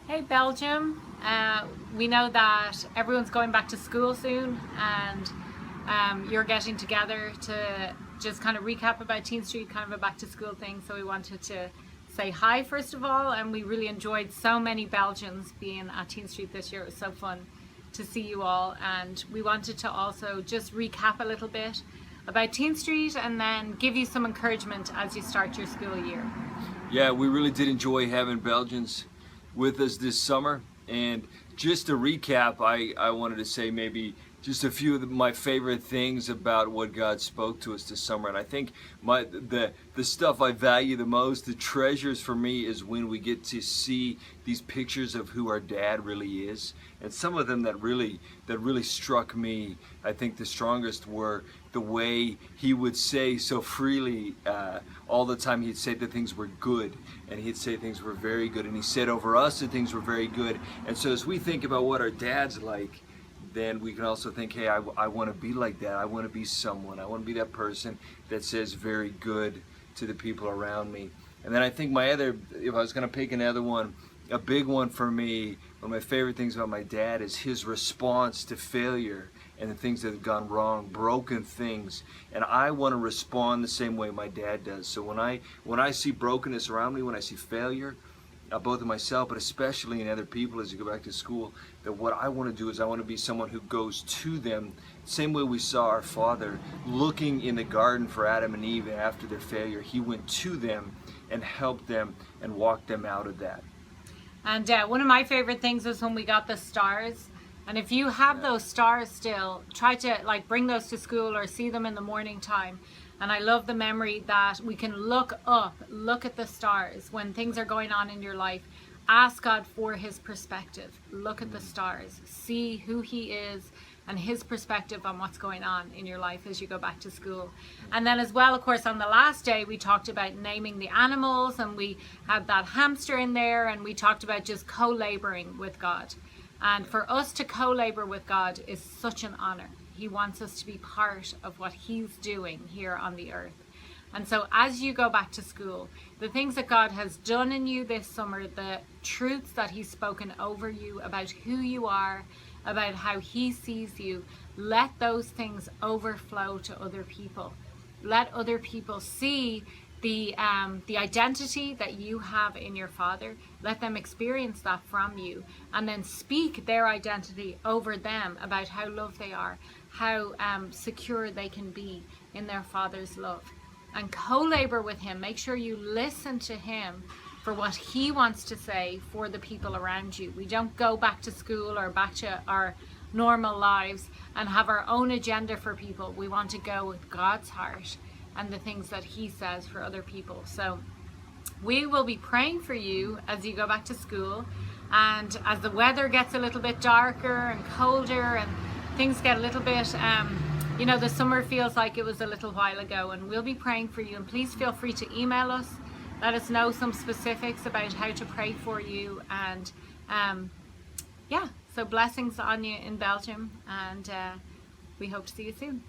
Hey Belgium, we know that everyone's going back to school soon, and you're getting together to just kind of recap about Teen Street, kind of a back to school thing. So we wanted to say hi first of all, and we really enjoyed so many Belgians being at Teen Street this year. It was so fun to see you all, and we wanted to also just recap a little bit about Teen Street and then give you some encouragement as you start your school year. Yeah, we really did enjoy having Belgians with us this summer. And just to recap, I wanted to say maybe just a few of my favorite things about what God spoke to us this summer. And I think the stuff I value the most, the treasures for me, is when we get to see these pictures of who our dad really is. And some of them that really struck me, I think the strongest were the way he would say so freely all the time. He'd say that things were good, and he'd say things were very good, and he said over us that things were very good. And so as we think about what our dad's like, then we can also think, hey, I want to be like that. I want to be someone. I want to be that person that says very good to the people around me. And then I think if I was going to pick another one, a big one for me, one of my favorite things about my dad is his response to failure and the things that have gone wrong, broken things. And I want to respond the same way my dad does. So when I see brokenness around me, when I see failure, both in myself, but especially in other people as you go back to school, that what I want to do is I want to be someone who goes to them, same way we saw our Father looking in the garden for Adam and Eve after their failure. He went to them and helped them and walked them out of that. And one of my favorite things was when we got the stars. And if you have those stars still, try to bring those to school or see them in the morning time. And I love the memory that we can look up, look at the stars when things are going on in your life. Ask God for his perspective. Look at the stars. See who he is and his perspective on what's going on in your life as you go back to school. And then as well, of course, on the last day, we talked about naming the animals, and we had that hamster in there, and we talked about just co-laboring with God. And for us to co-labor with God is such an honor. He wants us to be part of what he's doing here on the earth. And so as you go back to school, the things that God has done in you this summer, the truths that he's spoken over you about who you are, about how he sees you, let those things overflow to other people. Let other people see the identity that you have in your Father. Let them experience that from you, and then speak their identity over them about how loved they are, how secure they can be in their Father's love. And co-labor with him. Make sure you listen to him for what he wants to say for the people around you. We don't go back to school or back to our normal lives and have our own agenda for people. We want to go with God's heart and the things that he says for other people. So we will be praying for you as you go back to school, and as the weather gets a little bit darker and colder and things get a little bit the summer feels like it was a little while ago, and we'll be praying for you. And please feel free to email us, let us know some specifics about how to pray for you. And so blessings on you in Belgium, and we hope to see you soon.